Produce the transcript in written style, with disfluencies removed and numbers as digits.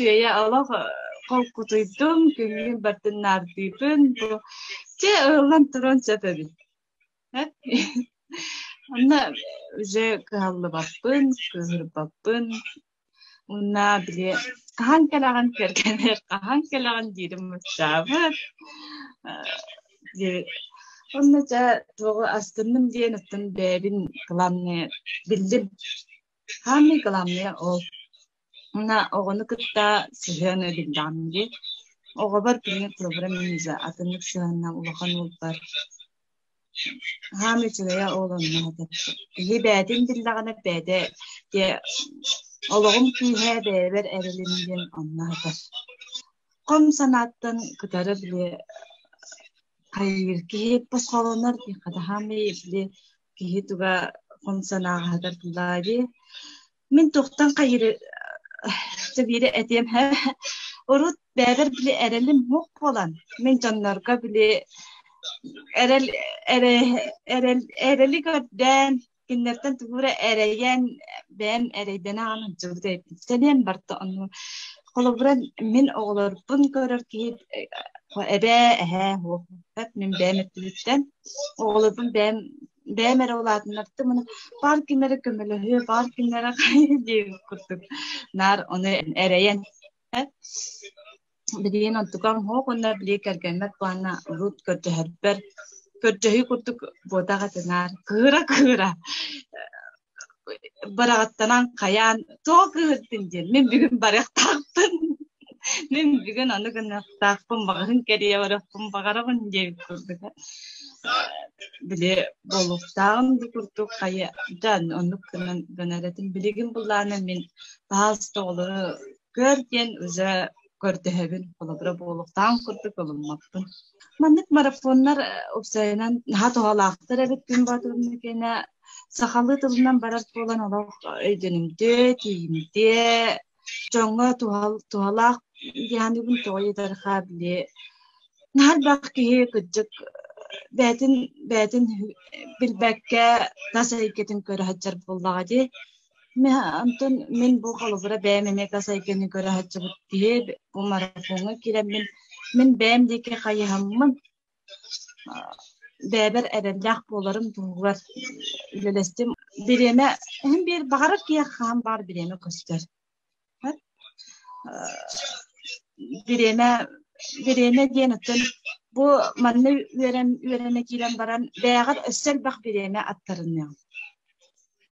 ya Allah kol kutuydum kengin bertin nardipin bu ce ılan turan çatabi. Anna üze kallı bappın, kızır bappın. Unna bile kahan kelagan kerkener, kahan kelagan dirim mütçabır. Onunca çoğu astırnım diye nıttın bebin kılamne bildim. Hami kılamne ol. Ona oğunu kıtta sıhhane bildandı. Oğa var birine programımıza atınlık sıhhane ulakan olbar. Hami çılaya oğlanına hadır. İyi bədin bildağına bədə diye oğlum kıyha bəyber erilimden anladır. Kom sanattan kıtarı bile hayır ki pas kalonlar bir kada hami bile ki tuga kom sanat hadır bulaydı. Min tohtan kayır tabiri etiyem ha. Orut bəyber bile erilim hok olan. Min canlarga bile ereli gördüm. Günlerden tuğra ereyen ben ereyden anım cıvdı. Senen barda onu kolabran min oğlar bun görür ki ebe ho hep min bemetlikten oğlar bun bemer oğladınlardı bunu bar günlere gömülü bar günlere kayı diye kurduk. Nar onu ereyen Bilin antukan ho konna bili kergemet bana rut kerja herber kerja hi kutuk boda katenar kera barat tanang kayan to kertin jen min bugün barak takpın min bugün anu kena takpın bakın keriya barak pun bakara pun jen kurduk bili boluktan di kurduk kaya dan anu kena beneretin biligin bulana min bahas tolu kerjen uza Körtehebin kolabra boluktan kurduk olunmaktın. Mandık marafonlar opsayınan nahat oğalaqtır evet gün batırını kene sakalı tılından barat bolan olaq ödünümde, tiyimde, jonga tuhalaq yani bun toğu darxa bile. Nahal baqki kıcık bätin bilbekke tasayketin körü haccar bollağı Antun min bu kalabura bämeme kasaykeni göre haçıbıt diye bu marafonu kire min bäm deke kayhamın bäber erellak bolarım tuğlar ilelestim bireme hem bir bağırıp ki ham bar bireme köster bireme diyenettin bu manne verene kiren baran bäğer össel bak bireme attarın